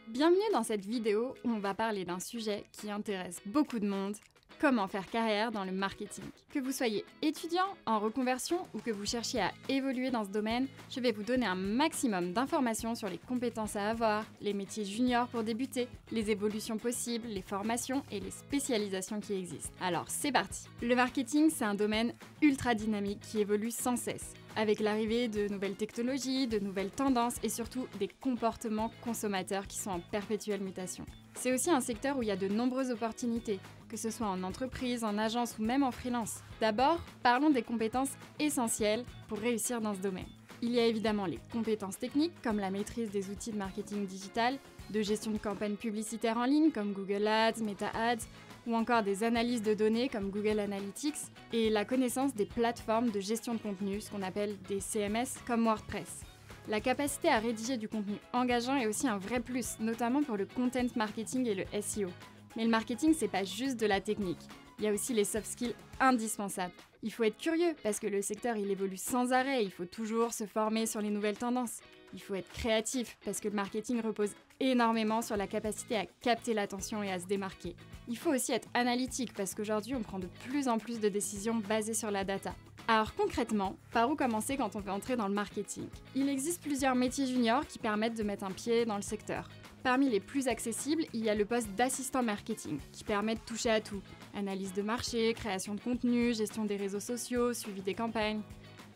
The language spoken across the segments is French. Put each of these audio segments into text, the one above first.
Bienvenue dans cette vidéo où on va parler d'un sujet qui intéresse beaucoup de monde, comment faire carrière dans le marketing. Que vous soyez étudiant, en reconversion ou que vous cherchiez à évoluer dans ce domaine, je vais vous donner un maximum d'informations sur les compétences à avoir, les métiers juniors pour débuter, les évolutions possibles, les formations et les spécialisations qui existent. Alors c'est parti. Le marketing, c'est un domaine ultra dynamique qui évolue sans cesse, avec l'arrivée de nouvelles technologies, de nouvelles tendances et surtout des comportements consommateurs qui sont en perpétuelle mutation. C'est aussi un secteur où il y a de nombreuses opportunités, que ce soit en entreprise, en agence ou même en freelance. D'abord, parlons des compétences essentielles pour réussir dans ce domaine. Il y a évidemment les compétences techniques comme la maîtrise des outils de marketing digital, de gestion de campagnes publicitaires en ligne comme Google Ads, Meta Ads, ou encore des analyses de données comme Google Analytics, et la connaissance des plateformes de gestion de contenu, ce qu'on appelle des CMS comme WordPress. La capacité à rédiger du contenu engageant est aussi un vrai plus, notamment pour le content marketing et le SEO. Mais le marketing, c'est pas juste de la technique. Il y a aussi les soft skills indispensables. Il faut être curieux parce que le secteur il évolue sans arrêt, il faut toujours se former sur les nouvelles tendances. Il faut être créatif parce que le marketing repose énormément sur la capacité à capter l'attention et à se démarquer. Il faut aussi être analytique parce qu'aujourd'hui on prend de plus en plus de décisions basées sur la data. Alors concrètement, par où commencer quand on veut entrer dans le marketing? Il existe plusieurs métiers juniors qui permettent de mettre un pied dans le secteur. Parmi les plus accessibles, il y a le poste d'assistant marketing, qui permet de toucher à tout. Analyse de marché, création de contenu, gestion des réseaux sociaux, suivi des campagnes.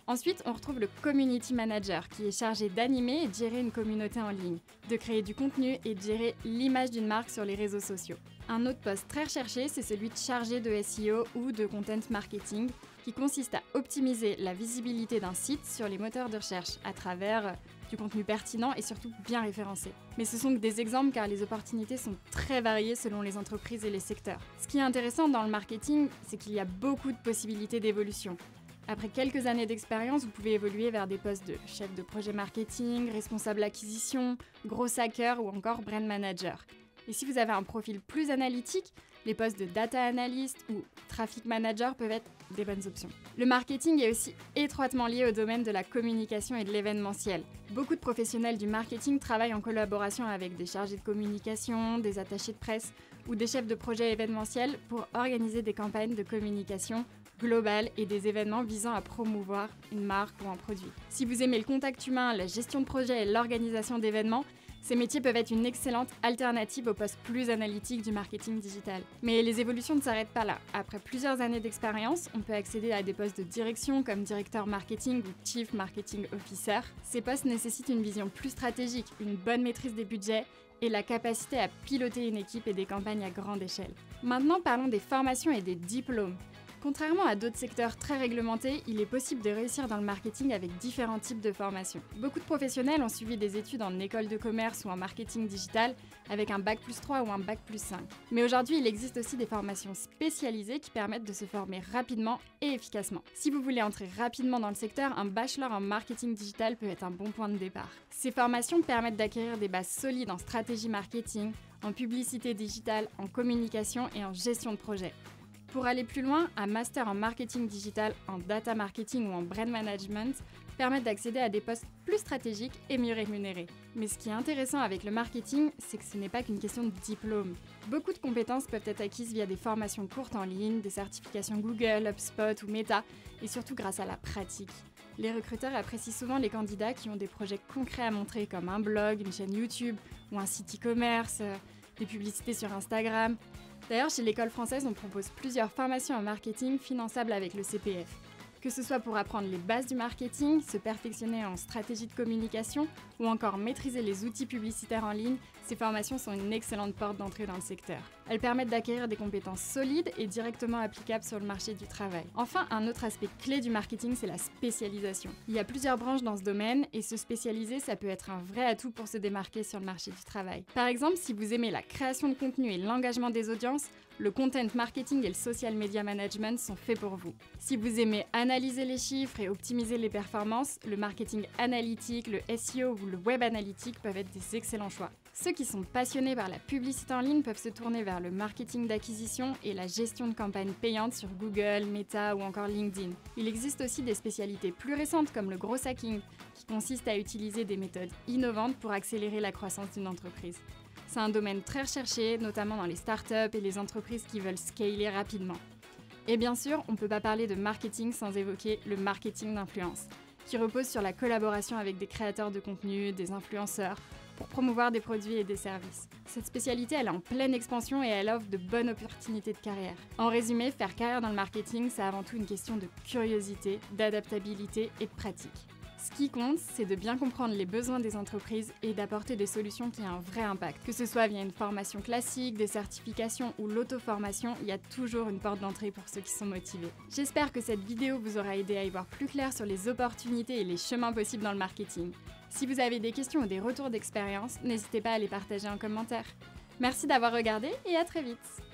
Ensuite, on retrouve le community manager, qui est chargé d'animer et de gérer une communauté en ligne, de créer du contenu et de gérer l'image d'une marque sur les réseaux sociaux. Un autre poste très recherché, c'est celui de chargé de SEO ou de content marketing, qui consiste à optimiser la visibilité d'un site sur les moteurs de recherche à travers du contenu pertinent et surtout bien référencé. Mais ce sont que des exemples car les opportunités sont très variées selon les entreprises et les secteurs. Ce qui est intéressant dans le marketing, c'est qu'il y a beaucoup de possibilités d'évolution. Après quelques années d'expérience, vous pouvez évoluer vers des postes de chef de projet marketing, responsable acquisition, gros hacker ou encore brand manager. Et si vous avez un profil plus analytique, les postes de data analyst ou traffic manager peuvent être des bonnes options. Le marketing est aussi étroitement lié au domaine de la communication et de l'événementiel. Beaucoup de professionnels du marketing travaillent en collaboration avec des chargés de communication, des attachés de presse ou des chefs de projet événementiels pour organiser des campagnes de communication globales et des événements visant à promouvoir une marque ou un produit. Si vous aimez le contact humain, la gestion de projet et l'organisation d'événements, ces métiers peuvent être une excellente alternative aux postes plus analytiques du marketing digital. Mais les évolutions ne s'arrêtent pas là. Après plusieurs années d'expérience, on peut accéder à des postes de direction comme directeur marketing ou chief marketing officer. Ces postes nécessitent une vision plus stratégique, une bonne maîtrise des budgets et la capacité à piloter une équipe et des campagnes à grande échelle. Maintenant, parlons des formations et des diplômes. Contrairement à d'autres secteurs très réglementés, il est possible de réussir dans le marketing avec différents types de formations. Beaucoup de professionnels ont suivi des études en école de commerce ou en marketing digital avec un bac+3 ou un bac+5. Mais aujourd'hui, il existe aussi des formations spécialisées qui permettent de se former rapidement et efficacement. Si vous voulez entrer rapidement dans le secteur, un bachelor en marketing digital peut être un bon point de départ. Ces formations permettent d'acquérir des bases solides en stratégie marketing, en publicité digitale, en communication et en gestion de projet. Pour aller plus loin, un master en marketing digital, en data marketing ou en brand management permettent d'accéder à des postes plus stratégiques et mieux rémunérés. Mais ce qui est intéressant avec le marketing, c'est que ce n'est pas qu'une question de diplôme. Beaucoup de compétences peuvent être acquises via des formations courtes en ligne, des certifications Google, HubSpot ou Meta, et surtout grâce à la pratique. Les recruteurs apprécient souvent les candidats qui ont des projets concrets à montrer comme un blog, une chaîne YouTube ou un site e-commerce, des publicités sur Instagram. D'ailleurs, chez l'École française, on propose plusieurs formations en marketing finançables avec le CPF. Que ce soit pour apprendre les bases du marketing, se perfectionner en stratégie de communication ou encore maîtriser les outils publicitaires en ligne, ces formations sont une excellente porte d'entrée dans le secteur. Elles permettent d'acquérir des compétences solides et directement applicables sur le marché du travail. Enfin, un autre aspect clé du marketing, c'est la spécialisation. Il y a plusieurs branches dans ce domaine et se spécialiser, ça peut être un vrai atout pour se démarquer sur le marché du travail. Par exemple, si vous aimez la création de contenu et l'engagement des audiences, le content marketing et le social media management sont faits pour vous. Si vous aimez analyser les chiffres et optimiser les performances, le marketing analytique, le SEO ou le web analytique peuvent être des excellents choix. Ceux qui sont passionnés par la publicité en ligne peuvent se tourner vers le marketing d'acquisition et la gestion de campagnes payantes sur Google, Meta ou encore LinkedIn. Il existe aussi des spécialités plus récentes comme le growth hacking, qui consiste à utiliser des méthodes innovantes pour accélérer la croissance d'une entreprise. C'est un domaine très recherché, notamment dans les startups et les entreprises qui veulent scaler rapidement. Et bien sûr, on ne peut pas parler de marketing sans évoquer le marketing d'influence, qui repose sur la collaboration avec des créateurs de contenu, des influenceurs, pour promouvoir des produits et des services. Cette spécialité, elle est en pleine expansion et elle offre de bonnes opportunités de carrière. En résumé, faire carrière dans le marketing, c'est avant tout une question de curiosité, d'adaptabilité et de pratique. Ce qui compte, c'est de bien comprendre les besoins des entreprises et d'apporter des solutions qui aient un vrai impact. Que ce soit via une formation classique, des certifications ou l'auto-formation, il y a toujours une porte d'entrée pour ceux qui sont motivés. J'espère que cette vidéo vous aura aidé à y voir plus clair sur les opportunités et les chemins possibles dans le marketing. Si vous avez des questions ou des retours d'expérience, n'hésitez pas à les partager en commentaire. Merci d'avoir regardé et à très vite!